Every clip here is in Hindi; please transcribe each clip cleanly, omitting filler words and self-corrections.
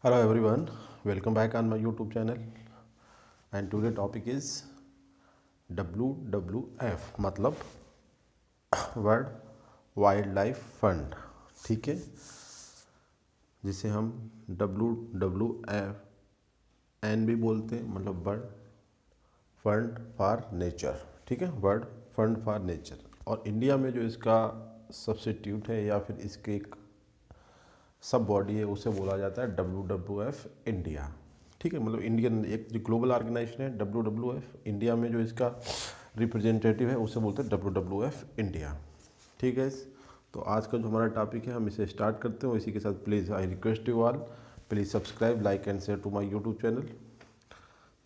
Hello everyone, welcome back on my YouTube channel and today topic is WWF मतलब वर्ल्ड वाइल्ड लाइफ फंड। ठीक है, जिसे हम WWF भी बोलते हैं, मतलब वर्ल्ड फंड फॉर नेचर। ठीक है, वर्ल्ड फंड फॉर नेचर। और इंडिया में जो इसका सब्सिट्यूट है या फिर इसके एक सब बॉडी है उसे बोला जाता है WWF इंडिया। ठीक है, मतलब इंडियन एक जो ग्लोबल ऑर्गेनाइजेशन है WWF इंडिया में जो इसका रिप्रेजेंटेटिव है उसे बोलते हैं WWF इंडिया। ठीक है, तो आज का जो हमारा टॉपिक है हम इसे स्टार्ट करते हैं। इसी के साथ please I request you all, please subscribe, like and share to my YouTube channel.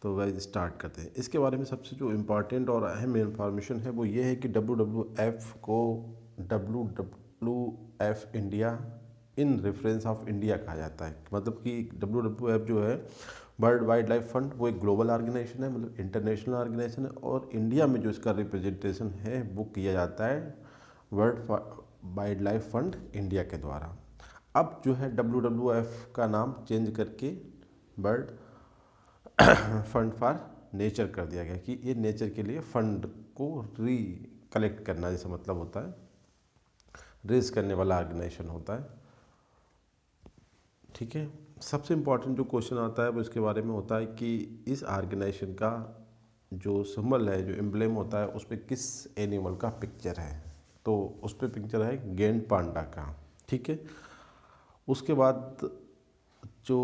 तो गाइस स्टार्ट करते हैं। इसके बारे में सबसे जो इम्पोर्टेंट और अहम इंफॉर्मेशन है वो ये है कि WWF को WWF India in reference of India कहा जाता है। मतलब कि WWF जो है वर्ल्ड वाइल्ड लाइफ फंड, वो एक ग्लोबल ऑर्गेनाइजेशन है, मतलब इंटरनेशनल ऑर्गेनाइजेशन है। और इंडिया में जो इसका रिप्रेजेंटेशन है वो किया जाता है world wild life fund India के द्वारा। अब जो है WWF का नाम चेंज करके वर्ल्ड फंड फॉर नेचर कर दिया गया कि ये नेचर के लिए फंड को री कलेक्ट करना जैसा मतलब होता है, रेज करने वाला ऑर्गेनाइजेशन होता है। ठीक है, सबसे इम्पोर्टेंट जो क्वेश्चन आता है वो इसके बारे में होता है कि इस ऑर्गेनाइजेशन का जो सिंबल है, जो एम्ब्लेम होता है, उस पर किस एनिमल का पिक्चर है। तो उस पर पिक्चर है गेंड पांडा का। ठीक है, उसके बाद जो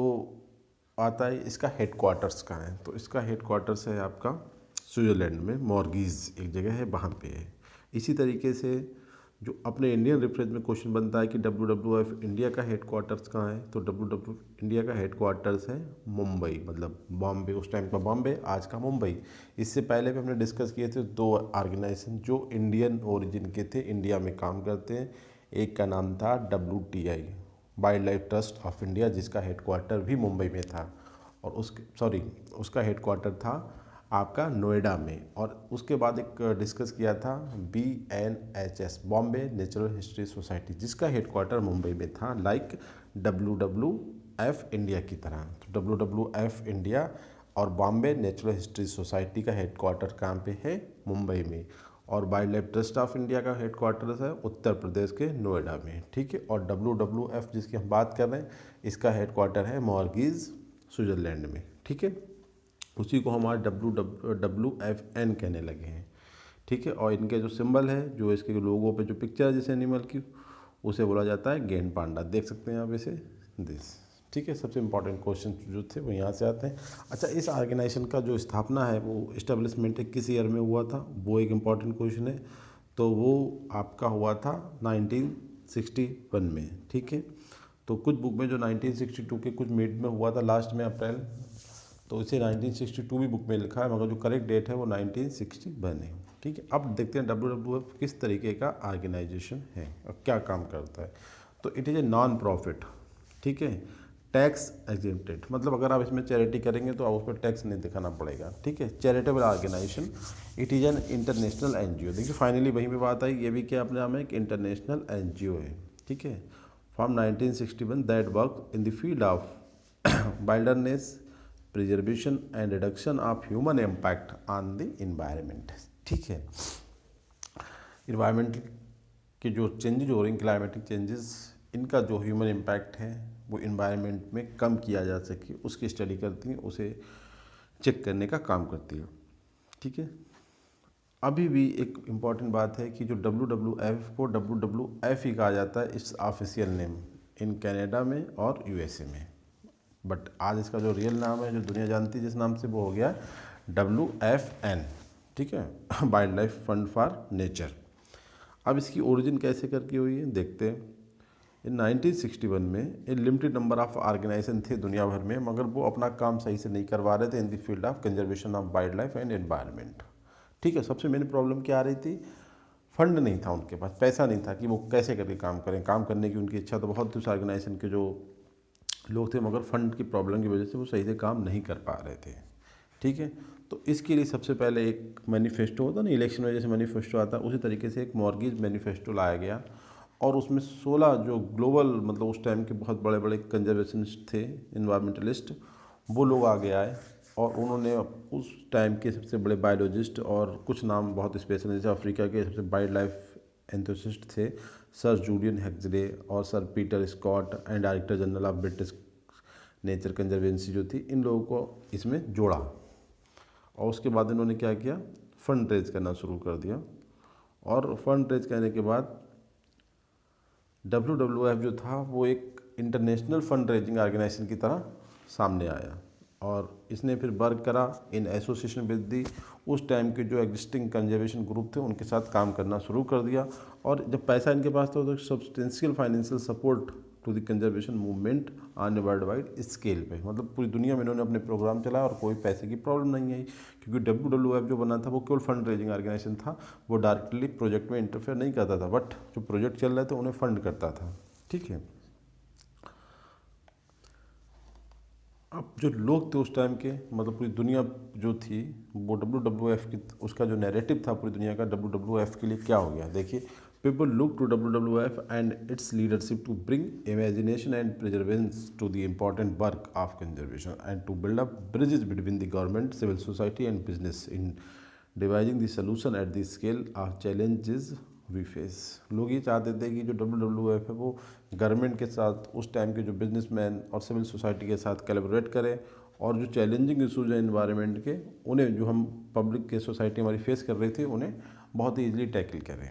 आता है इसका हेडक्वार्टर्स कहाँ है। तो इसका हेडक्वार्टर्स है आपका स्विट्ज़रलैंड में, मॉर्गीज एक जगह है, वहाँ पे है। इसी तरीके से जो अपने इंडियन रेफरेंस में क्वेश्चन बनता है कि WWF इंडिया का हेडक्वार्टर्स कहाँ है। तो WWF इंडिया का हेडक्वार्टर्स है मुंबई, मतलब बॉम्बे, उस टाइम का बॉम्बे, आज का मुंबई। इससे पहले भी हमने डिस्कस किए थे दो ऑर्गेनाइजेशन जो इंडियन ओरिजिन के थे, इंडिया में काम करते हैं। एक का नाम था WTI, wild life trust of India, जिसका हेडक्वार्टर भी मुंबई में था। और उसका हेडक्वार्टर था आपका नोएडा में। और उसके बाद एक डिस्कस किया था BNHS, Bombay natural history society, जिसका हेडक्वार्टर मुंबई में था, लाइक WWF इंडिया की तरह। तो WWF इंडिया और बॉम्बे नेचुरल हिस्ट्री सोसाइटी का हेडक्वार्टर कहाँ पे है, मुंबई में। और wild life trust of India का हेडक्वार्टर है उत्तर प्रदेश के नोएडा में। ठीक है, और WWF जिसकी हम बात कर रहे हैं, इसका हेडक्वार्टर है मॉर्गीज, स्विट्ज़रलैंड में। ठीक है, उसी को हमारे WWFN कहने लगे हैं। ठीक है, और इनके जो सिंबल है, जो इसके लोगों पे जो पिक्चर है जिस एनिमल की, उसे बोला जाता है गेंड पांडा। देख सकते हैं आप इसे, दिस। ठीक है, सबसे इंपॉर्टेंट क्वेश्चन जो थे वो यहाँ से आते हैं। अच्छा, इस ऑर्गेनाइजेशन का जो स्थापना है, वो इस्टेब्लिशमेंट है किस ईयर में हुआ था, वो एक इम्पॉर्टेंट क्वेश्चन है। तो वो आपका हुआ था 1961 में। ठीक है, तो कुछ बुक में जो 1962 के कुछ मिड में हुआ था, लास्ट में अप्रैल, तो इसे 1962 भी बुक में लिखा है, मगर जो करेक्ट डेट है वो 1961 है। ठीक है, अब देखते हैं WWF किस तरीके का ऑर्गेनाइजेशन है और क्या काम करता है। तो it is a non profit, ठीक है, टैक्स एग्जेम्प्टेड, मतलब अगर आप इसमें चैरिटी करेंगे तो आप उस पर टैक्स नहीं दिखाना पड़ेगा। ठीक है, charitable organization, it is an international NGO। देखिए फाइनली वहीं पे बात आई, ये भी क्या अपने नाम है, एक इंटरनेशनल NGO है। ठीक है, from 1961 that work in the field of wilderness preservation and reduction of human impact on the environment. ठीक है, इन्वायरमेंट के जो चेंजेज हो रहे हैं, क्लाइमेटिक चेंजेस, इनका जो ह्यूमन इम्पैक्ट है वो इन्वायरमेंट में कम किया जा सके, उसकी स्टडी करती है, उसे चेक करने का काम करती है। ठीक है, अभी भी एक इम्पॉर्टेंट बात है कि जो WWF को WWF ही कहा जाता है, it's official name in Canada में और USA में। बट आज इसका जो रियल नाम है, जो दुनिया जानती है जिस नाम से, वो हो गया WFN। ठीक है, wild life fund for nature. अब इसकी ओरिजिन कैसे करके हुई है देखते हैं। इन 1961 में एक लिमिटेड नंबर ऑफ ऑर्गेनाइजेशन थे दुनिया भर में, मगर वो अपना काम सही से नहीं करवा रहे थे in the field of conservation of wild life and environment. ठीक है, सबसे मेन प्रॉब्लम क्या आ रही थी, फंड नहीं था उनके पास, पैसा नहीं था कि वो कैसे करके काम करें। काम करने की उनकी इच्छा तो बहुत थी उस ऑर्गेनाइजेशन के जो लोग थे, मगर फंड की प्रॉब्लम की वजह से वो सही से काम नहीं कर पा रहे थे। ठीक है, तो इसके लिए सबसे पहले एक मैनिफेस्टो होता ना, इलेक्शन में जैसे मैनिफेस्टो आता है, उसी तरीके से एक मॉर्गेज मैनिफेस्टो लाया गया। और उसमें 16 जो ग्लोबल मतलब उस टाइम के बहुत बड़े बड़े कंजर्वेशनिस्ट थे, इन्वायरमेंटलिस्ट, वो लोग आगे आए और उन्होंने उस टाइम के सबसे बड़े बायोलॉजिस्ट और कुछ नाम बहुत स्पेशल, जैसे अफ्रीका के सबसे वाइल्ड लाइफ एंथुसिस्ट थे सर जूलियन हेक्सले और sir Peter Scott and director general of British nature conservancy जो थी, इन लोगों को इसमें जोड़ा। और उसके बाद इन्होंने क्या किया, फंड रेज करना शुरू कर दिया। और फंड रेज करने के बाद WWF जो था वो एक इंटरनेशनल फंड रेजिंग ऑर्गेनाइजेशन की तरह सामने आया और इसने फिर वर्क करा इन एसोसिएशन विद दी उस टाइम के जो एग्जिस्टिंग कंजर्वेशन ग्रुप थे उनके साथ काम करना शुरू कर दिया। और जब पैसा इनके पास था तो substantial financial support to the conservation movement on a world wide scale पे, मतलब पूरी दुनिया में इन्होंने अपने प्रोग्राम चलाया और कोई पैसे की प्रॉब्लम नहीं आई, क्योंकि WWF जो बना था वो केवल फंड रेजिंग ऑर्गेनाइजेशन था, वो डायरेक्टली प्रोजेक्ट में इंटरफेयर नहीं करता था, बट जो प्रोजेक्ट चल रहे थे उन्हें फंड करता था। ठीक है, अब जो लोग थे उस टाइम के, मतलब पूरी दुनिया जो थी वो WWF की, उसका जो नैरेटिव था पूरी दुनिया का WWF के लिए क्या हो गया, देखिए, people look to WWF and its leadership to bring imagination and perseverance to the important work of conservation and to build up bridges between the government, civil society and business in devising the solution at the scale of challenges we face. लोग ये चाहते थे कि जो WWF है वो गवर्नमेंट के साथ, उस टाइम के जो बिजनेसमैन और सिविल सोसाइटी के साथ कोलैबोरेट करें और जो चैलेंजिंग इशूज़ हैं इन्वायरमेंट के, उन्हें जो हम पब्लिक के सोसाइटी हमारी फेस कर रही थी उन्हें बहुत ही ईजिली टैकल करें।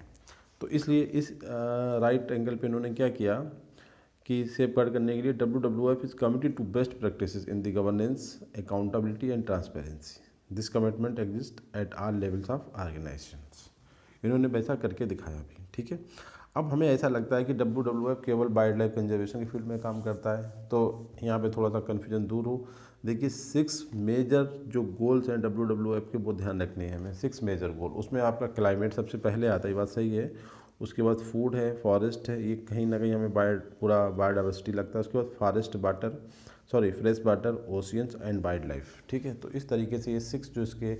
तो इसलिए इस राइट एंगल पे इन्होंने क्या किया कि सेफ गार्ड करने के लिए WWF is committed to best practices in the governance, accountability and transparency. This commitment exist at all levels of organizations. इन्होंने वैसा करके दिखाया भी। ठीक है, अब हमें ऐसा लगता है कि WWF केवल वाइल्ड लाइफ कंजर्वेशन की फील्ड में काम करता है, तो यहाँ पे थोड़ा सा कन्फ्यूजन दूर हो। देखिए 6 मेजर जो गोल्स हैं WWF के, वो ध्यान रखने हैं हमें। 6 मेजर गोल, उसमें आपका क्लाइमेट सबसे पहले आता है, ये बात सही है। उसके बाद फूड है, फॉरेस्ट है, ये कहीं ना कहीं हमें पूरा बायोडाइवर्सिटी लगता है। उसके बाद forest water, sorry fresh water, oceans and wild life. ठीक है, तो इस तरीके से ये 6 जो इसके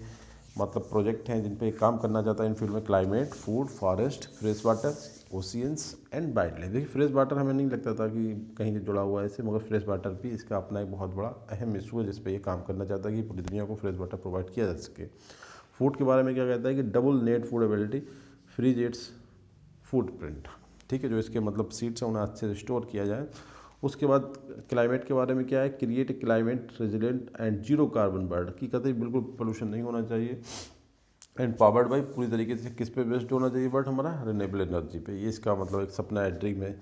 मतलब प्रोजेक्ट हैं जिन पे काम करना चाहता है इन फील्ड में, climate, food, forest, fresh water, oceans and wild life. देखिए फ्रेश वाटर हमें नहीं लगता था कि कहीं से जुड़ा हुआ है इससे, मगर फ्रेश वाटर भी इसका अपना एक बहुत बड़ा अहम इशू है जिस पे ये काम करना चाहता है कि पूरी दुनिया को फ्रेश वाटर प्रोवाइड किया जा सके। फूड के बारे में क्या कहता है कि double net food availability, freeze its food print. ठीक है, जो इसके मतलब सीड्स हैं उन्हें अच्छे से स्टोर किया जाए। उसके बाद क्लाइमेट के बारे में क्या है, create climate resilient and zero carbon world, की कहते हैं बिल्कुल पोल्यूशन नहीं होना चाहिए, एंड पावर्ड बाई पूरी तरीके से किस पे बेस्ड होना चाहिए, बट हमारा रिन्यूएबल एनर्जी पे। ये इसका मतलब एक सपना है, ड्रीम है।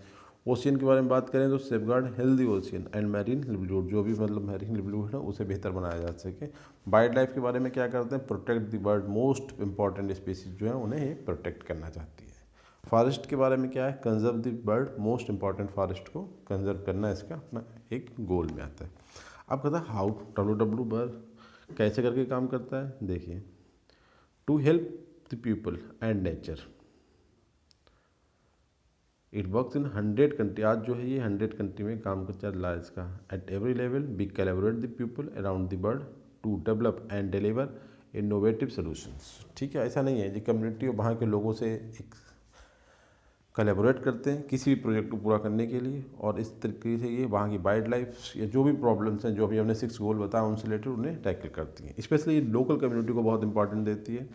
ओशियन के बारे में बात करें तो safeguard healthy ocean and marine livelihood, जो भी मतलब मैरीन लिवलीहुड है उसे बेहतर बनाया जा सके। वाइल्ड लाइफ के बारे में क्या करते हैं, protect the bird, most important species जो है उन्हें ये प्रोटेक्ट करना चाहती है। फॉरेस्ट के बारे में क्या है, conserve the bird, most important forest को कंजर्व करना इसका अपना एक गोल में आता है। अब कहता है हाउ WWF कैसे करके काम करता है, देखिए, to help the people and nature, it works in 100 country. आज जो है ये 100 कंट्री में काम कर चल रहा है इसका। At every level we collaborate the people around the world to develop and deliver innovative solutions. ठीक है, ऐसा नहीं है जी, कम्युनिटी और वहाँ के लोगों से एक कोलैबोरेट करते हैं किसी भी प्रोजेक्ट को पूरा करने के लिए, और इस तरीके से ये वहाँ की वाइल्ड लाइफ या जो भी प्रॉब्लम्स हैं, जो भी हमने 6 गोल बताया उनसे रिलेटेड उन्हें टैकल करती हैं। स्पेशली ये लोकल कम्युनिटी को बहुत इंपॉर्टेंट देती है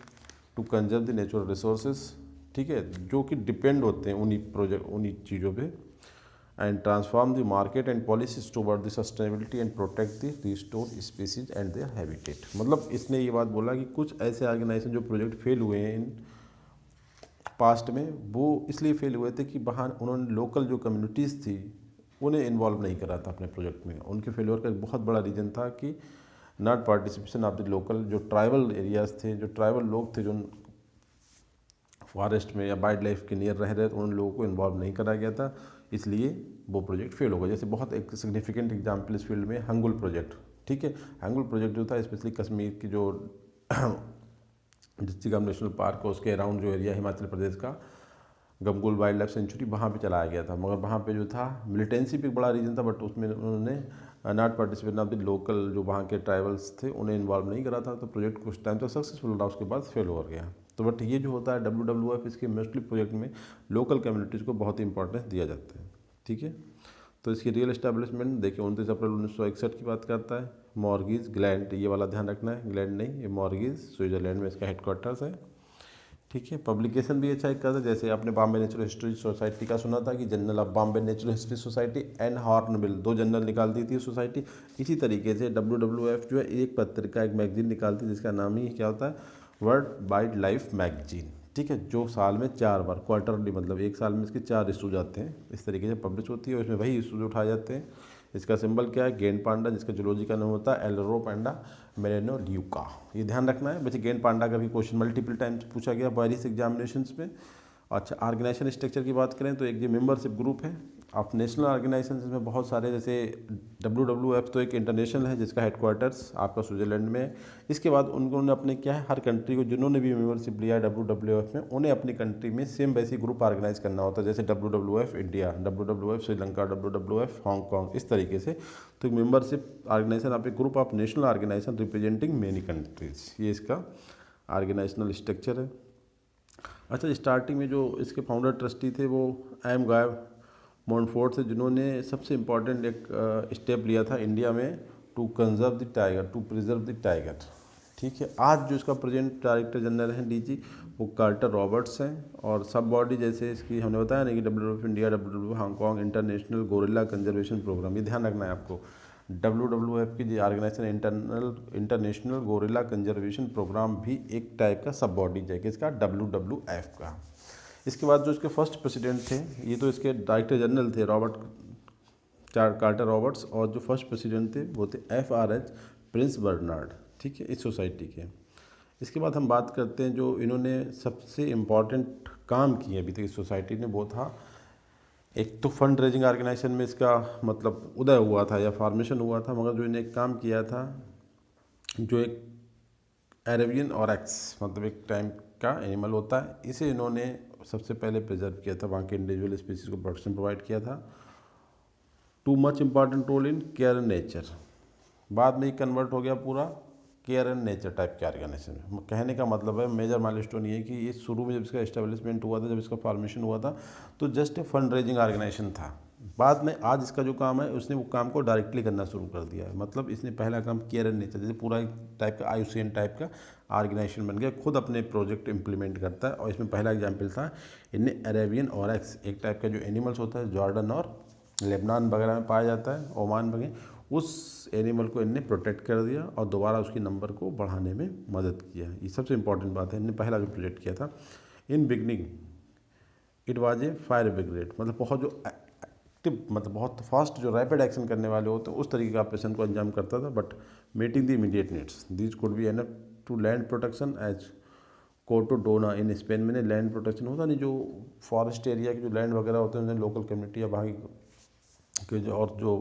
to conserve the natural resources. ठीक है, जो कि डिपेंड होते हैं उन्हीं चीज़ों पे, and transform the market and policies toward the sustainability and protect the restore species and their habitat. मतलब इसने ये बात बोला कि कुछ ऐसे ऑर्गेनाइजेशन जो प्रोजेक्ट फेल हुए हैं इन पास्ट में, वो इसलिए फेल हुए थे कि वहाँ उन्होंने लोकल जो कम्युनिटीज़ थी उन्हें इन्वॉल्व नहीं करा था अपने प्रोजेक्ट में। उनके फेलियर का एक बहुत बड़ा रीज़न था कि not participation of the local, जो ट्राइबल एरियाज़ थे, जो ट्राइबल लोग थे जो फॉरेस्ट में या वाइल्ड लाइफ के नियर रह रहे थे, उन लोगों को इन्वॉल्व नहीं करा गया था, इसलिए वो प्रोजेक्ट फेल हो गया। जैसे बहुत एक सिग्निफिकेंट एग्जाम्पल इस फील्ड में हंगुल प्रोजेक्ट। ठीक है, हंगुल प्रोजेक्ट जो था स्पेशली कश्मीर की जो डिस्ट्रिक्ट नेशनल पार्क है उसके अराउंड जो एरिया हिमाचल प्रदेश का गमगुल वाइल्ड लाइफ सेंचुरी, वहाँ पे चलाया गया था, मगर वहाँ पे जो था मिलिटेंसी पे एक बड़ा रीजन था, बट उसमें उन्होंने not participate of the local जो वहाँ के ट्राइबल्स थे उन्हें इन्वॉल्व नहीं करा था, तो प्रोजेक्ट कुछ टाइम तक सक्सेसफुल रहा, उसके बाद फेल हो गया। तो बट ये जो होता है WWF, इसके मोस्टली प्रोजेक्ट में लोकल कम्युनिटीज़ को बहुत ही इंपॉर्टेंस दिया जाता है। ठीक है, तो इसकी रियल एस्टैब्लिशमेंट देखिए 29 अप्रैल 1961 की बात करता है। मॉर्गीज ग्लैंड, ये वाला ध्यान रखना है, ग्लैंड नहीं, ये मॉर्गीज स्विट्जरलैंड में इसका हेडक्वार्टर्स है। ठीक है, पब्लिकेशन भी अच्छा एक करता है, जैसे आपने बॉम्बे नेचुरल हिस्ट्री सोसाइटी का सुना था कि general of Bombay natural history society and hornbill, 2 general निकालती थी सोसाइटी। इसी तरीके से WWF जो है एक पत्रिका, एक मैगजीन निकालती है जिसका नाम ही क्या होता है, वर्ल्ड वाइल्ड लाइफ मैगजीन। ठीक है, जो साल में 4 बार, क्वार्टरली मतलब एक साल में इसके 4 इशूज आते हैं, इस तरीके से पब्लिश होती है और इसमें वही इशूज उठाए जाते हैं। इसका सिंबल क्या है, गेंड पांडा, जिसका जूलॉजी का नाम होता है एल्रो पैंडा मेरेनो ल्यूका। ये ध्यान रखना है बच्चे, गेंद पांडा का भी क्वेश्चन मल्टीपल टाइम्स पूछा गया वेरियस एग्जामिनेशंस में। अच्छा, ऑर्गेनाइजेशन स्ट्रक्चर की बात करें तो एक ये मेंबरशिप ग्रुप है ऑफ नेशनल ऑर्गेनाइजेशन में बहुत सारे, जैसे WWF तो एक इंटरनेशनल है जिसका हेडक्वार्टर्स आपका स्विट्जरलैंड में है। इसके बाद उन्होंने अपने क्या है, हर कंट्री को जिन्होंने भी मेंबरशिप लिया है WWF में, उन्हें अपनी कंट्री में सेम वैसी ग्रुप ऑर्गेनाइज करना होता है, जैसे WWF India, WWF Sri Lanka, WWF Hong Kong, इस तरीके से। तो एक मेंबरशिप ऑर्गेनाइजेशन आप एक group of national organization representing many countries, ये इसका ऑर्गेनाइजेशनल स्ट्रक्चर है। अच्छा, स्टार्टिंग में जो इसके फाउंडर ट्रस्टी थे वो एम गाय मॉन्टफोर्ट से, जिन्होंने सबसे इम्पॉर्टेंट एक स्टेप लिया था इंडिया में to conserve the tiger, to preserve the tiger. ठीक है, आज जो इसका प्रेजेंट डायरेक्टर जनरल हैं DG, वो कार्टर रॉबर्ट्स हैं। और सब बॉडी जैसे इसकी हमने बताया ना कि WWF India, WWF Hong Kong, international gorilla conservation program, ये ध्यान रखना है आपको। WWF की जो organization international gorilla conservation program भी एक टाइप का सब बॉडी है किसका, WWF का। इसके बाद जो इसके फर्स्ट प्रेसिडेंट थे, ये तो इसके डायरेक्टर जनरल थे कार्टर रॉबर्ट्स, और जो फर्स्ट प्रेसिडेंट थे वो थे FRH प्रिंस बर्नार्ड। ठीक है, इस सोसाइटी के। इसके बाद हम बात करते हैं जो इन्होंने सबसे इम्पॉर्टेंट काम किए अभी तक इस सोसाइटी ने, वो था एक तो फंड रेजिंग ऑर्गेनाइजेशन में इसका मतलब उदय हुआ था या फॉर्मेशन हुआ था, मगर जो इन्हें एक काम किया था, जो एक अरेबियन ऑरेक्स मतलब एक टाइम का एनिमल होता है, इसे इन्होंने सबसे पहले प्रिजर्व किया था, वहाँ के इंडिविजुअल स्पीसीज को प्रोटेक्शन प्रोवाइड किया था। Too much important role in care and nature, बाद में ही कन्वर्ट हो गया पूरा केयर एंड नेचर टाइप के ऑर्गेनाइजेशन में। कहने का मतलब है मेजर माइलस्टोन ये कि ये शुरू में जब इसका एस्टेब्लिशमेंट हुआ था, जब इसका फॉर्मेशन हुआ था, तो just a fund raising organization था। बाद में आज इसका जो काम है, उसने वो काम को डायरेक्टली करना शुरू कर दिया है। मतलब इसने पहला काम केयर एंड नेचर, जैसे पूरा एक टाइप का IUCN टाइप का ऑर्गेनाइजेशन बन गया, खुद अपने प्रोजेक्ट इंप्लीमेंट करता है। और इसमें पहला एग्जाम्पल था, इनने अरेबियन ऑरेक्स एक टाइप का जो एनिमल्स होता है, जॉर्डन और लेबनान वगैरह में पाया जाता है, ओमान वगैरह, उस एनिमल को इनने प्रोटेक्ट कर दिया और दोबारा उसकी नंबर को बढ़ाने में मदद किया। ये सबसे इंपॉर्टेंट बात है, इनने पहला जो प्रोजेक्ट किया था। In beginning it was a fire brigade, मतलब बहुत जो एक्टिव, मतलब बहुत फास्ट, जो रैपिड एक्शन करने वाले होते हैं, उस तरीके का ऑपरेशन को अंजाम करता था। But meeting the immediate needs, these could be enough to land protection as Coto Doñana in Spain में। लैंड प्रोटेक्शन होता नहीं, जो फॉरेस्ट एरिया के जो लैंड वगैरह होते हैं, लोकल कम्युनिटी या वहाँ के जो और जो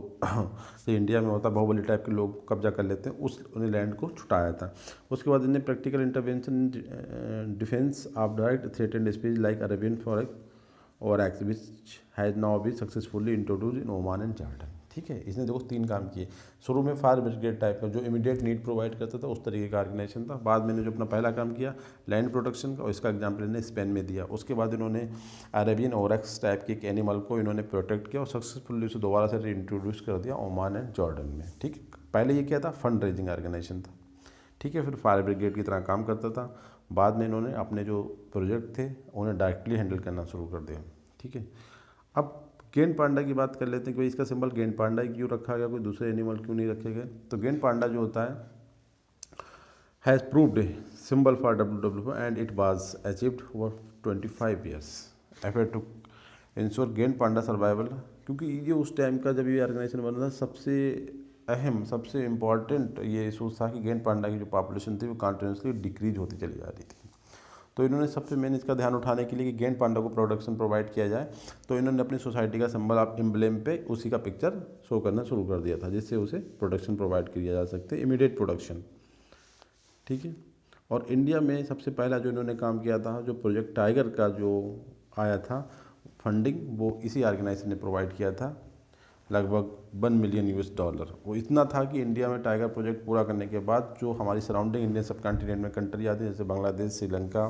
इंडिया में होता है बाहुबली टाइप के लोग कब्जा कर लेते हैं, उस उन्हें लैंड को छुटाया था। उसके बाद इन्हें practical intervention defence of direct threatened species like Arabian forest oryx which has now be successfully introduce in Oman and Jordan. ठीक है, इसने देखो 3 काम किए। शुरू में फायर ब्रिगेड टाइप का जो इमीडिएट नीड प्रोवाइड करता था, उस तरीके का ऑर्गेनाइजेशन था। बाद में जो अपना पहला काम किया लैंड प्रोटेक्शन का, और इसका एग्जाम्पल इन्होंने स्पेन में दिया। उसके बाद इन्होंने अरेबियन ओरेक्स टाइप के एक एनिमल को इन्होंने प्रोटेक्ट किया और सक्सेसफुली उसे दोबारा से रीइंट्रोड्यूस कर दिया ओमान एंड जॉर्डन में। ठीक, पहले ये क्या था, फंड रेजिंग ऑर्गेनाइजेशन था। ठीक है, फिर फायर ब्रिगेड की तरह काम करता था। बाद में इन्होंने अपने जो प्रोजेक्ट थे उन्हें डायरेक्टली हैंडल करना शुरू कर दिया। ठीक है, अब गेंड पांडा की बात कर लेते हैं कि भाई इसका सिंबल गेंड पांडा ही क्यों रखा गया, कोई दूसरे एनिमल क्यों नहीं रखे गए। तो गेंड पांडा जो होता है has proved a symbol for WWF and it was achieved over 25 years effort to ensure giant panda survival. क्योंकि ये उस टाइम का जब ये ऑर्गेनाइजेशन बना था, सबसे अहम, सबसे इम्पॉर्टेंट ये इशूज़ था कि गेंड पांडा की जो पॉपुलेशन थी वो कंटिन्यूसली डिक्रीज होती चली जा रही थी। तो इन्होंने सबसे मेन इसका ध्यान उठाने के लिए कि गेंड पांडा को प्रोटेक्शन प्रोवाइड किया जाए, तो इन्होंने अपनी सोसाइटी का सिंबल ऑफ एम्ब्लेम पे उसी का पिक्चर शो करना शुरू कर दिया था, जिससे उसे प्रोटेक्शन प्रोवाइड किया जा सकते, इमीडिएट प्रोटेक्शन। ठीक है, और इंडिया में सबसे पहला जो इन्होंने काम किया था, जो प्रोजेक्ट टाइगर का जो आया था फंडिंग, वो इसी ऑर्गेनाइजेशन ने प्रोवाइड किया था। लगभग 1 मिलियन US डॉलर। वो इतना था कि इंडिया में टाइगर प्रोजेक्ट पूरा करने के बाद जो हमारी सराउंडिंग इंडियन सब कॉन्टिनेंट में कंट्री आती है, जैसे बांग्लादेश, श्रीलंका,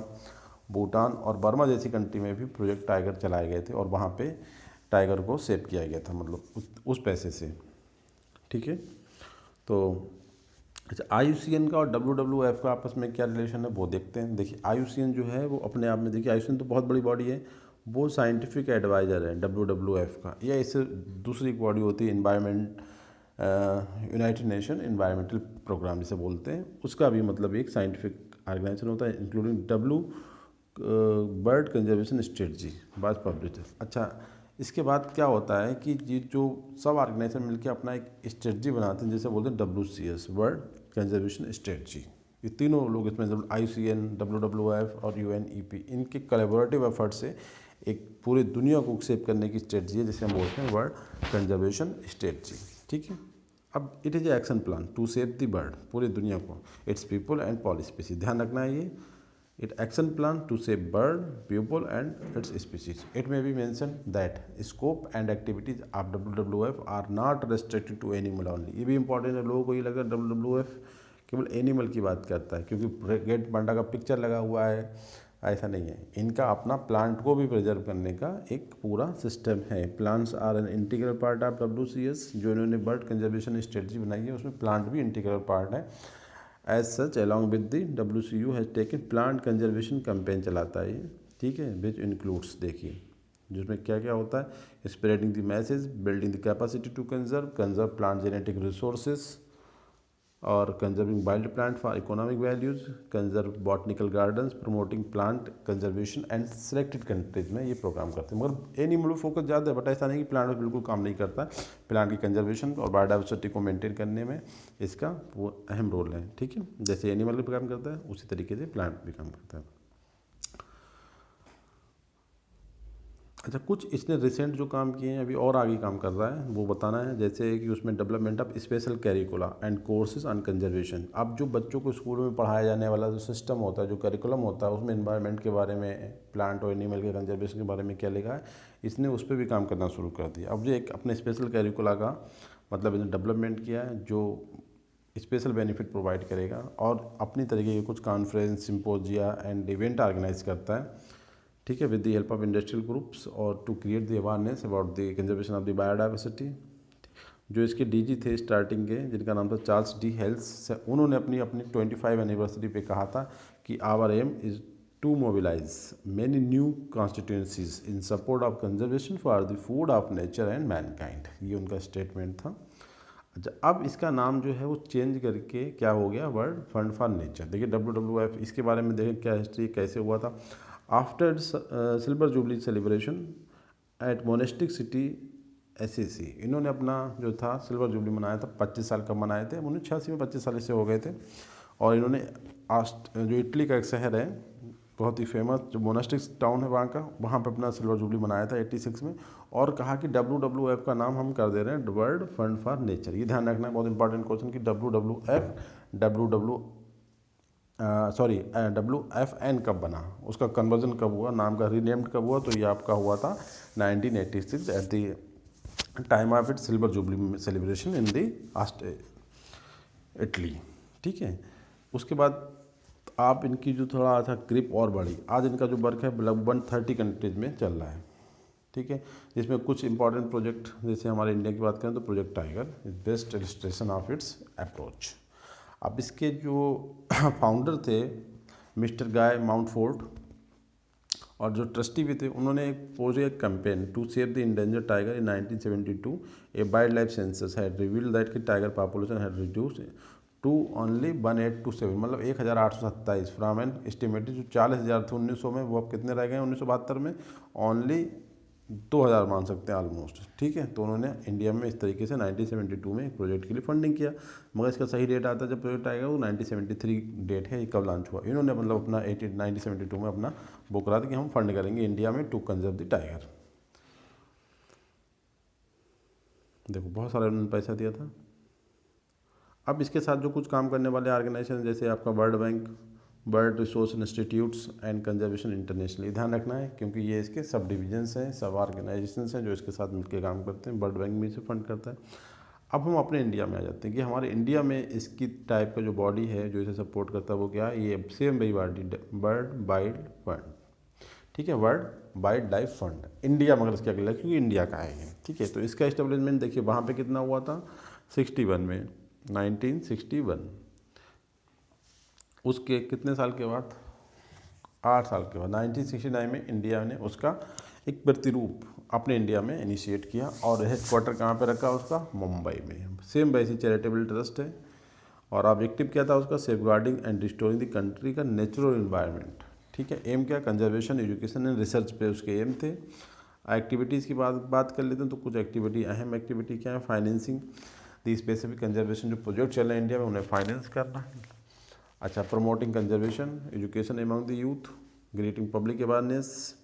भूटान और बर्मा जैसी कंट्री में भी प्रोजेक्ट टाइगर चलाए गए थे और वहाँ पे टाइगर को सेव किया गया था, मतलब उस पैसे से। ठीक है, तो अच्छा, IUCN का और WWF का आपस में क्या रिलेशन है वो देखते हैं। देखिए IUCN जो है वो अपने आप में, देखिए IUCN तो बहुत बड़ी बॉडी है, वो साइंटिफिक एडवाइज़र है WWF का, या इससे दूसरी एक बॉडी होती है environment, united nation environmental program जिसे बोलते हैं, उसका भी मतलब एक साइंटिफिक ऑर्गेनाइजेशन होता है, इंक्लूडिंग बर्ड कंजर्वेशन स्ट्रेटजी बाज पब्लिश। अच्छा, इसके बाद क्या होता है कि ये जो सब ऑर्गेनाइजेशन मिलकर अपना एक स्ट्रेटजी बनाते हैं, जैसे बोलते हैं WCS, वर्ल्ड कंजर्वेशन स्ट्रेटजी। ये तीनों लोग इसमें, IUCN, WWF और UNEP, इनके कोलैबोरेटिव एफर्ट से एक पूरी दुनिया को सेव करने की स्ट्रेटजी है, जिसे हम बोलते हैं वर्ल्ड कंजर्वेशन स्ट्रेटजी। ठीक है, अब it is a action plan to save the bird, पूरी दुनिया को, its people and poly species. ध्यान रखना है ये, it action plan to save bird, people and its species. It may be mentioned that scope and activities of WWF are not restricted to animal only. ये भी इंपॉर्टेंट है, लोगों को ये लगा WWF केवल एनिमल की बात करता है, क्योंकि गेट पांडा का पिक्चर लगा हुआ है, ऐसा नहीं है। इनका अपना प्लांट को भी प्रिजर्व करने का एक पूरा सिस्टम है। Plants are an integral part of WCS, जो इन्होंने बर्ड कंजर्वेशन स्ट्रेटजी बनाई है उसमें प्लांट भी इंटीग्रल पार्ट है। As such along with the WCU has taken plant conservation campaign चलाता है ये, ठीक है, विच इंक्लूड्स, देखिए जिसमें क्या क्या होता है, spreading the message, building the capacity to conserve plant genetic resources, और conserving wild plant for economic values, conserve botanical gardens, promoting plant conservation and selected countries में ये प्रोग्राम करते हैं। मगर एनिमल फोकस ज़्यादा है, बट ऐसा नहीं कि प्लांट में बिल्कुल काम नहीं करता। प्लांट की कंजर्वेशन और बायोडाइवर्सिटी को मेंटेन करने में इसका वो अहम रोल है। ठीक है, जैसे एनिमल भी काम करता है उसी तरीके से प्लांट भी काम करता है। अच्छा, कुछ इसने रिसेंट जो काम किए हैं, अभी और आगे काम कर रहा है, वो बताना है। जैसे कि उसमें development of special curricula and courses on conservation. अब जो बच्चों को स्कूल में पढ़ाया जाने वाला जो सिस्टम होता है, जो करिकुलम होता है, उसमें एनवायरनमेंट के बारे में, प्लांट और एनिमल के कंजर्वेशन के बारे में क्या लिखा है, इसने उस पर भी काम करना शुरू कर दिया। अब जो एक अपने स्पेशल कैरिकुला का मतलब इसने डेवलपमेंट किया है, जो स्पेशल बेनिफिट प्रोवाइड करेगा, और अपनी तरीके के कुछ conference, symposia and event organise करता है। ठीक है, with the help of industrial groups और to create the awareness about the conservation of the biodiversity. जो इसके DG थे स्टार्टिंग के, जिनका नाम था चार्ल्स D. हेल्स, उन्होंने अपनी 25 एनिवर्सरी पे कहा था कि our aim is to mobilize many new constituencies in support of conservation for the food of nature and mankind. ये उनका स्टेटमेंट था। अच्छा, अब इसका नाम जो है वो चेंज करके क्या हो गया, वर्ल्ड फंड फॉर नेचर। देखिए WWF, इसके बारे में देखें क्या हिस्ट्री, कैसे हुआ था। After silver jubilee celebration at monastic city SAC, इन्होंने अपना जो था सिल्वर जुबली मनाया था, 25 साल कब मनाए थे, 1986 में 25 साल इससे हो गए थे। और इन्होंने जो इटली का एक शहर है बहुत ही फेमस, जो मोनास्टिक टाउन है वहाँ पे अपना सिल्वर जुबली मनाया था 86 में, और कहा कि WWF का नाम हम कर दे रहे हैं वर्ल्ड फंड फॉर नेचर। ये ध्यान रखना है, बहुत इंपॉर्टेंट क्वेश्चन, कि WFN कब बना, उसका कन्वर्जन कब हुआ, नाम का रीनेम्ड कब हुआ, तो ये आपका हुआ था 1986 at the time of it silver jubilee celebration in the Italy. ठीक है, उसके बाद आप इनकी जो थोड़ा था ग्रिप और बढ़ी। आज इनका जो वर्क है लगभग 130 कंट्रीज में चल रहा है। ठीक है, जिसमें कुछ इंपॉर्टेंट प्रोजेक्ट, जैसे हमारे इंडिया की बात करें तो project tiger is best illustration of its approach. अब इसके जो फाउंडर थे मिस्टर गाय माउंटफोर्ड, और जो ट्रस्टी भी थे, उन्होंने एक project campaign to save the endanger tiger in 1972। A wildlife census had revealed that कि tiger population had reduced to only 1827, मतलब 1827 फ्राम एन एस्टिमेटेड जो 40,000 थे 1900 में, वो अब कितने रह गए 1972 में, ओनली 2000 मान सकते हैं ऑलमोस्ट। ठीक है, तो उन्होंने इंडिया में इस तरीके से 1972 में एक प्रोजेक्ट के लिए फंडिंग किया। मगर इसका सही डेट आता है जब प्रोजेक्ट आएगा, वो 1973 डेट है, ये कब लॉन्च हुआ। इन्होंने मतलब अपना 1972 में अपना वो करा था कि हम फंड करेंगे इंडिया में टू कंजर्व द टाइगर। देखो बहुत सारा उन्होंने पैसा दिया था। अब इसके साथ जो कुछ काम करने वाले ऑर्गेनाइजेशन, जैसे आपका world bank, bird resource institutes and conservation international, ध्यान रखना है क्योंकि ये इसके सब डिविजन्स हैं, सब ऑर्गेनाइजेशंस हैं जो इसके साथ मिलकर काम करते हैं। वर्ल्ड बैंक भी इसे फंड करता है। अब हम अपने इंडिया में आ जाते हैं कि हमारे इंडिया में इसकी टाइप का जो बॉडी है जो इसे सपोर्ट करता है वो क्या है, ये सेम वही बॉडी, बर्ड वाइल्ड फंड, ठीक है, world wild life fund India, मगर इसके अगला क्योंकि इंडिया का है ये, ठीक है। तो इसका एस्टेब्लिशमेंट देखिए वहाँ पे कितना हुआ था 61 में, 1961। उसके कितने साल के बाद, 8 साल के बाद 1969 में इंडिया ने उसका एक प्रतिरूप अपने इंडिया में इनिशिएट किया और हेडक्वार्टर कहाँ पे रखा उसका, मुंबई में। सेम वैसी चैरिटेबल ट्रस्ट है और ऑब्जेक्टिव क्या था उसका, safeguarding and restoring the country का नेचुरल इन्वायरमेंट, ठीक है। एम क्या, कंजर्वेशन, एजुकेशन एंड रिसर्च पे उसके एम थे। एक्टिविटीज़ की बात कर लेते हैं तो कुछ एक्टिविटी, अहम एक्टिविटी क्या है, फाइनेंसिंग दी स्पेसिफिक कंजर्वेशन जो प्रोजेक्ट चल रहे हैं इंडिया में उन्हें फाइनेंस करना। अच्छा, promoting conservation, education among the youth, creating public awareness,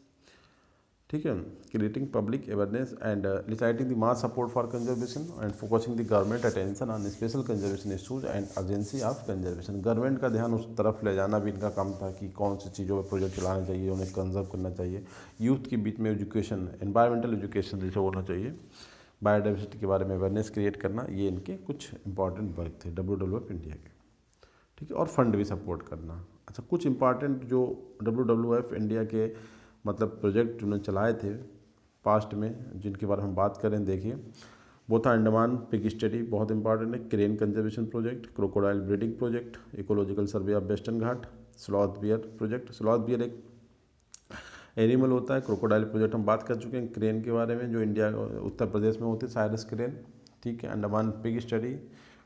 ठीक है, creating public awareness and eliciting the mass support for conservation and focusing the government attention on special conservation issues and urgency of conservation. Government का ध्यान उस तरफ ले जाना भी इनका काम था कि कौन सी चीज़ों पर प्रोजेक्ट चलाने चाहिए, उन्हें कंजर्व करना चाहिए। यूथ के बीच में एजुकेशन, एनवायरमेंटल एजुकेशन जैसे होना चाहिए, बायोडाइवर्सिटी के बारे में अवेयरनेस क्रिएट करना, ये इनके कुछ इंपॉर्टेंट वर्क थे WWF इंडिया के, ठीक है। और फंड भी सपोर्ट करना। अच्छा, कुछ इंपॉर्टेंट जो WWF इंडिया के मतलब प्रोजेक्ट उन्होंने चलाए थे पास्ट में जिनके बारे में हम बात करें, देखिए वो था अंडमान पिग स्टडी, बहुत इंपॉर्टेंट है, crane conservation project, crocodile breeding project, ecological survey of western Ghat, sloth bear project. Sloth bear एक एनिमल होता है। क्रोकोडाइल प्रोजेक्ट हम बात कर चुके हैं, क्रेन के बारे में जो इंडिया उत्तर प्रदेश में होती है, साइरस क्रेन, ठीक है। अंडमान पिग स्टडी,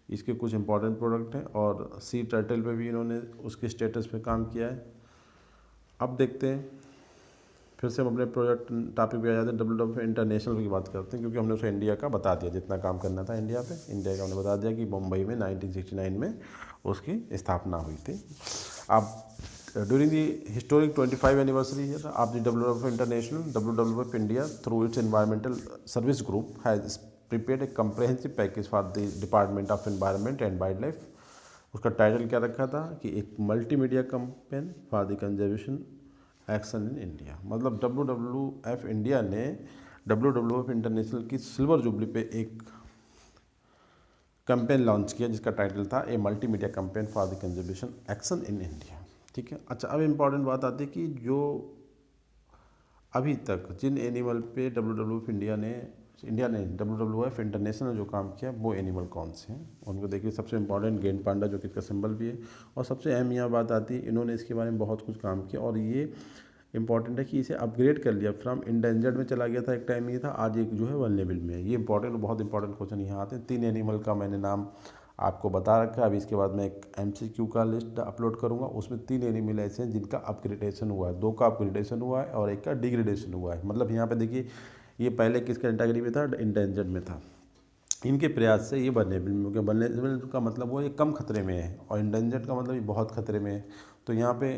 इसके कुछ इंपॉर्टेंट प्रोडक्ट हैं और सी टर्टल पे भी इन्होंने उसके स्टेटस पे काम किया है। अब देखते हैं, फिर से हम अपने प्रोजेक्ट टॉपिक पे आ जाते हैं, WWF इंटरनेशनल की बात करते हैं क्योंकि हमने उसे इंडिया का बता दिया, जितना काम करना था इंडिया पे, इंडिया का हमने बता दिया कि मुंबई में 1969 में उसकी स्थापना हुई थी। अब during the historic 25 anniversary of the WWF international, WWF India through it's environmental service group has prepared A comprehensive package for the department of environment and wild life. उसका टाइटल क्या रखा था कि एक multimedia campaign for the conservation action in India. मतलब WWF इंडिया ने WWF इंटरनेशनल की सिल्वर जुबली पे एक कैंपेन लॉन्च किया जिसका टाइटल था ए multimedia campaign for the conservation action in India, ठीक है। अच्छा, अब इम्पॉर्टेंट बात आती है कि जो अभी तक जिन एनिमल पे WWF इंडिया ने WWF इंटरनेशनल जो काम किया वो एनिमल कौन से हैं उनको देखिए। सबसे इंपॉर्टेंट गेंड पांडा जो कि इसका सिंबल भी है, और सबसे अहम यहाँ बात आती है इन्होंने इसके बारे में बहुत कुछ काम किया और ये इंपॉर्टेंट है कि इसे अपग्रेड कर लिया, फ्रॉम इंडेंजर्ड में चला गया था, एक टाइम ये था, आज एक जो है वल्नेबल में है। ये इंपॉर्टेंट, बहुत इंपॉर्टेंट क्वेश्चन यहाँ आते हैं। 3 एनिमल का मैंने नाम आपको बता रखा है। अभी इसके बाद मैं एक MCQ का लिस्ट अपलोड करूँगा, उसमें 3 एनिमल ऐसे हैं जिनका अपग्रेडेशन हुआ है, 2 का अपग्रेडेशन हुआ है और 1 का डिग्रेडेशन हुआ है। मतलब यहाँ पे देखिए ये पहले किस कैटेगरी में था, इंडेंजर्ड में था। इनके प्रयास से ये वल्नेबल में हो गया। वल्नेबल का मतलब वो ये कम खतरे में है और इंडेंजर्ड का मतलब ये बहुत खतरे में है। तो यहाँ पे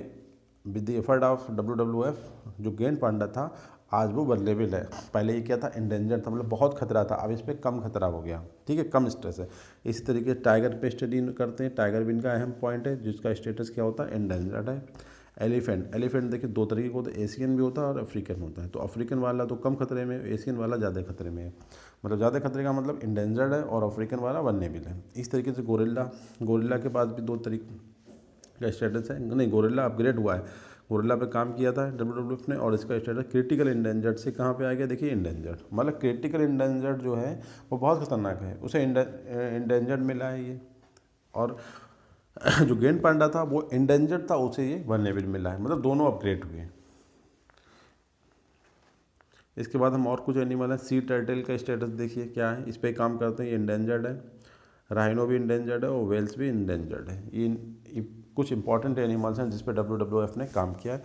with the effort of WWF जो गेंड पांडा था आज वो वल्नेबल है। पहले ये क्या था, इंडेंजर्ड था, मतलब बहुत खतरा था, अब इस पर कम खतरा हो गया, ठीक है, कम स्ट्रेस है। इसी तरीके से टाइगर पे स्टडी करते हैं। टाइगर भी इनका अहम पॉइंट है जिसका स्टेटस क्या होता है, इंडेंजर्ड है। एलिफेंट देखिए 2 तरीके का होता है, एशियन भी होता है और अफ्रीकन होता है। तो अफ्रीकन वाला तो कम खतरे में, एशियन वाला ज़्यादा खतरे में है। मतलब ज़्यादा खतरे का मतलब इंडेंजर्ड है और अफ्रीकन वाला वल्नेबल है। इस तरीके से गोरिल्ला के पास भी 2 तरीके का स्टेटस है, नहीं गोरिल्ला अपग्रेड हुआ है, गोरिल्ला पे काम किया था WWF ने और इसका स्टेटस क्रिटिकल इंडेंजर्ड से कहाँ पे आ गया, देखिए इंडेंजर्ड। मतलब क्रिटिकल इंडेंजर्ड जो है वो बहुत खतरनाक है, उसे इंडेंजर्ड मिला है ये। और जो गेंड पांडा था वो इंडेंजर्ड था, उसे ये वल्नेबल मिला है, मतलब दोनों अपग्रेड हुए। इसके बाद हम और कुछ एनिमल हैं। सी टर्टल का स्टेटस देखिए क्या है, इस पर काम करते हैं, ये इंडेंजर्ड है। राइनो भी इंडेंजर्ड है और वेल्स भी इंडेंजर्ड है। ये कुछ इंपॉर्टेंट एनिमल्स हैं जिस पे WWF ने काम किया है।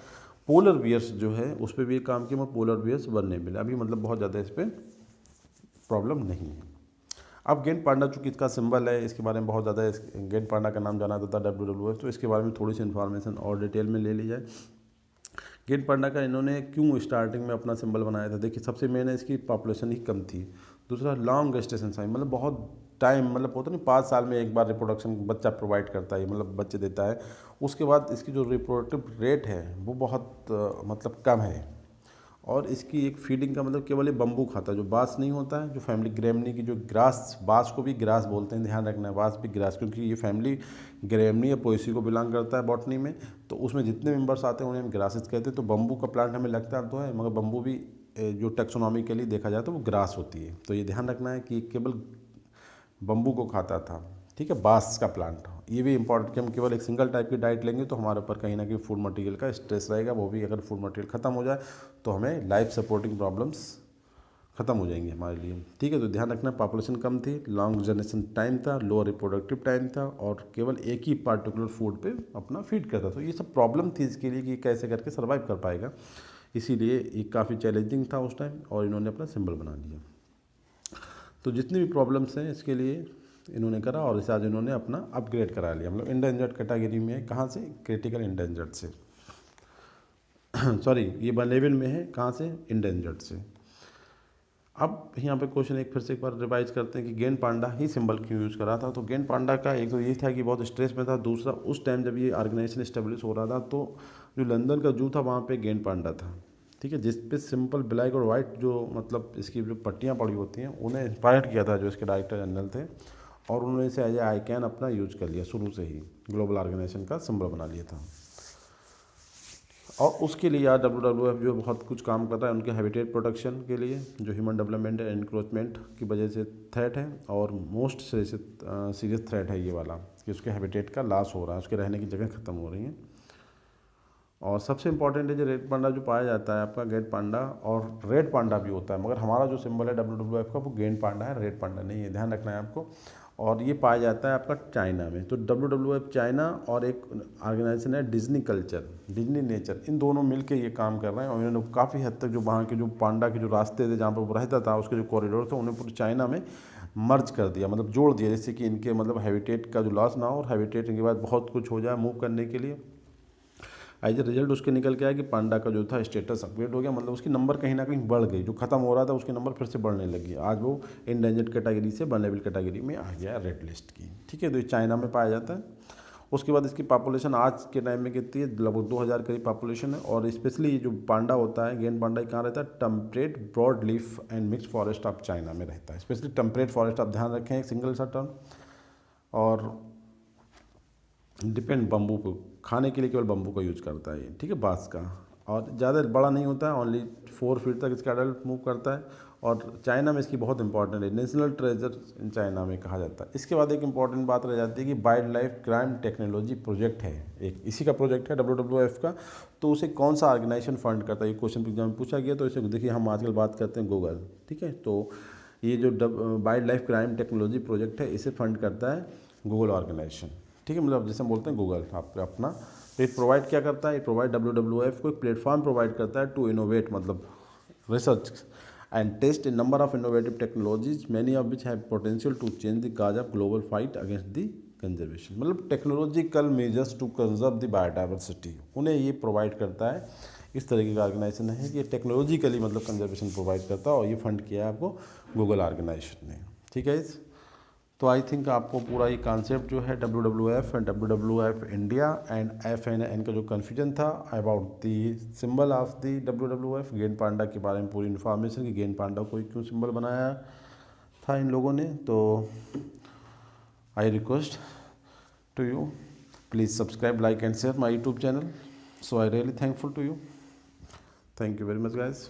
पोलर बियर्स जो है उस पर भी काम किया, मगर पोलर बियर्स वल्नेबल है, अभी मतलब बहुत ज़्यादा इस पर प्रॉब्लम नहीं है। अब गेंड पांडा चूँकि इसका सिंबल है, इसके बारे में बहुत ज़्यादा गेंड पांडा का नाम जाना जाता है WWF, तो इसके बारे में थोड़ी सी इन्फॉर्मेशन और डिटेल में ले ली जाए। गेंड पांडा का इन्होंने क्यों स्टार्टिंग में अपना सिंबल बनाया था, देखिए सबसे मेन है इसकी पॉपुलेशन ही कम थी। दूसरा लॉन्ग गेस्टेशन टाइम, मतलब बहुत टाइम मतलब होता नहीं 5 साल में एक बार रिप्रोडक्शन बच्चा प्रोवाइड करता है, मतलब बच्चे देता है। उसके बाद इसकी जो रिप्रोडक्टिव रेट है वो बहुत मतलब कम है। और इसकी एक फीडिंग का मतलब केवल ये बम्बू खाता है, जो बांस नहीं होता है, जो फैमिली ग्रेमनी की जो ग्रास, बांस को भी ग्रास बोलते हैं, ध्यान रखना है, बांस भी ग्रास, क्योंकि ये फैमिली ग्रेमनी या पोएसी को बिलोंग करता है बॉटनी में। तो उसमें जितने मेंबर्स आते हैं उन्हें हम ग्रासेस कहते हैं। तो बम्बू का प्लांट हमें लगता तो है, मगर बम्बू भी जो टेक्सोनॉमिकली देखा जाए तो वो ग्रास होती है। तो ये ध्यान रखना है कि केवल बम्बू को खाता था, ठीक है, बांस का प्लांट। ये भी इंपॉर्टेंट कि हम केवल एक सिंगल टाइप की डाइट लेंगे तो हमारे ऊपर कहीं ना कहीं फूड मटेरियल का स्ट्रेस रहेगा, वो भी अगर फूड मटेरियल ख़त्म हो जाए तो हमें लाइफ सपोर्टिंग प्रॉब्लम्स ख़त्म हो जाएंगी हमारे लिए, ठीक है। तो ध्यान रखना, पॉपुलेशन कम थी, लॉन्ग जनरेशन टाइम था, लो रिप्रोडक्टिव टाइम था, और केवल एक ही पार्टिकुलर फूड पे अपना फीड करता था। तो ये सब प्रॉब्लम थी इसके लिए कि कैसे करके सर्वाइव कर पाएगा, इसीलिए ये काफ़ी चैलेंजिंग था उस टाइम, और इन्होंने अपना सिंबल बना लिया। तो जितनी भी प्रॉब्लम्स हैं इसके लिए इन्होंने करा, और इसे आज इन्होंने अपना अपग्रेड करा लिया, मतलब इंडेंजर्ड कैटेगरी में है। कहाँ से? क्रिटिकल इंडेंजर्ड से सॉरी, ये वन लेवल में है, कहाँ से? इंडेंजर्ड से। अब यहाँ पे क्वेश्चन एक फिर से एक बार रिवाइज करते हैं कि गेंड पांडा ही सिंबल क्यों यूज़ करा था। तो गेंड पांडा का एक तो ये था कि बहुत स्ट्रेस में था, दूसरा उस टाइम जब ये ऑर्गेनाइजेशन इस्टेब्लिश हो रहा था तो जो लंदन का जू था वहाँ पे गेंड पांडा था, ठीक है, जिस पे सिंपल ब्लैक और वाइट जो मतलब इसकी जो पट्टियाँ पड़ी होती हैं उन्हें इंस्पायर किया था जो इसके डायरेक्टर जनरल थे, और उन्होंने इसे एज ए आइकन अपना यूज कर लिया, शुरू से ही ग्लोबल ऑर्गेनाइजेशन का सिंबल बना लिया था। और उसके लिए आज WWF जो बहुत कुछ काम कर रहा है उनके हैबिटेट प्रोटेक्शन के लिए, जो ह्यूमन डेवलपमेंट एंड एनक्रोचमेंट की वजह से थ्रेट है, और मोस्ट सीरियस थ्रेट है ये वाला कि उसके हैबिटेट का लॉस हो रहा है, उसके रहने की जगह ख़त्म हो रही है। और सबसे इंपॉर्टेंट है जो रेड पांडा जो पाया जाता है आपका, गेंड पांडा और रेड पांडा भी होता है, मगर हमारा जो सिंबल है WWF का वो गेंड पांडा है, रेड पांडा नहीं है, ध्यान रखना है आपको। और ये पाया जाता है आपका चाइना में। तो WWF चाइना और एक ऑर्गेनाइजेशन है डिज्नी कल्चर, डिज्नी नेचर, इन दोनों मिलके ये काम कर रहे हैं। और इन्होंने काफ़ी हद तक जो वहाँ के जो पांडा के जो रास्ते थे जहाँ पर वो रहता था, उसके जो कॉरिडोर थे, उन्हें पूरे चाइना में मर्ज कर दिया, मतलब जोड़ दिया, जिससे कि इनके मतलब हैबिटेट का जो लॉस ना हो, और हैबिटेट के बाद बहुत कुछ हो जाए मूव करने के लिए। एज ए रिजल्ट उसके निकल के आया कि पांडा का जो था स्टेटस अपग्रेड हो गया, मतलब उसकी नंबर कहीं ना कहीं बढ़ गई, जो खत्म हो रहा था उसकी नंबर फिर से बढ़ने लगी। आज वो इंडेंजर्ड कैटेगरी से वन लेवल कैटेगरी में आ गया, रेड लिस्ट की, ठीक है। तो ये चाइना में पाया जाता है। उसके बाद इसकी पॉपुलेशन आज के टाइम में कितनी है? लगभग 2000 करीब पॉपुलेशन है। और स्पेशली जो पांडा होता है, गेंड पांडा कहाँ रहता है? Temperate broad leaf and mix forest of China में रहता है, स्पेशली टेम्परेट फॉरेस्ट, आप ध्यान रखें, एक सिंगल सा टर्म। और डिपेंड बम्बू को खाने के लिए केवल बम्बू का यूज़ करता है ये, ठीक है, बांस का। और ज़्यादा बड़ा नहीं होता है, ओनली 4 फीट तक इसका एडल्ट मूव करता है। और चाइना में इसकी बहुत इंपॉर्टेंट है, नेशनल ट्रेजर इन चाइना में कहा जाता है। इसके बाद एक इंपॉर्टेंट बात रह जाती है कि wild life crime technology project है, एक इसी का प्रोजेक्ट है WWF का। तो उसे कौन सा ऑर्गेनाइजेशन फंड करता है, ये क्वेश्चन एग्जाम में पूछा गया। तो इसे देखिए, हम आजकल बात करते हैं गूगल, ठीक है। तो ये जो wild life crime technology project है, इसे फंड करता है गूगल ऑर्गेनाइजेशन, ठीक है, मतलब जैसे हम बोलते हैं गूगल आप अपना। तो ये प्रोवाइड क्या करता है? ये प्रोवाइड WWF को एक प्लेटफॉर्म प्रोवाइड करता है टू इनोवेट, मतलब research and test a number of innovative technologies, many of which have potential to change the cause of global fight against the conservation, मतलब technological measures to conserve the biodiversity, उन्हें ये प्रोवाइड करता है। इस तरीके का ऑर्गेनाइजेशन है कि टेक्नोलॉजिकली मतलब कंजर्वेशन प्रोवाइड करता है, और ये फंड किया है आपको गूगल ऑर्गेनाइजेशन ने, ठीक है। तो आई थिंक आपको पूरा ये कॉन्सेप्ट जो है WWF and WWF India and FNN का जो कन्फ्यूजन था about the symbol of the WWF, giant panda के बारे में पूरी इन्फॉर्मेशन कि गेंद पांडा को क्यों सिंबल बनाया था इन लोगों ने। तो I request to you, please subscribe, like and share my YouTube channel. So I really thankful to you, thank you very much guys.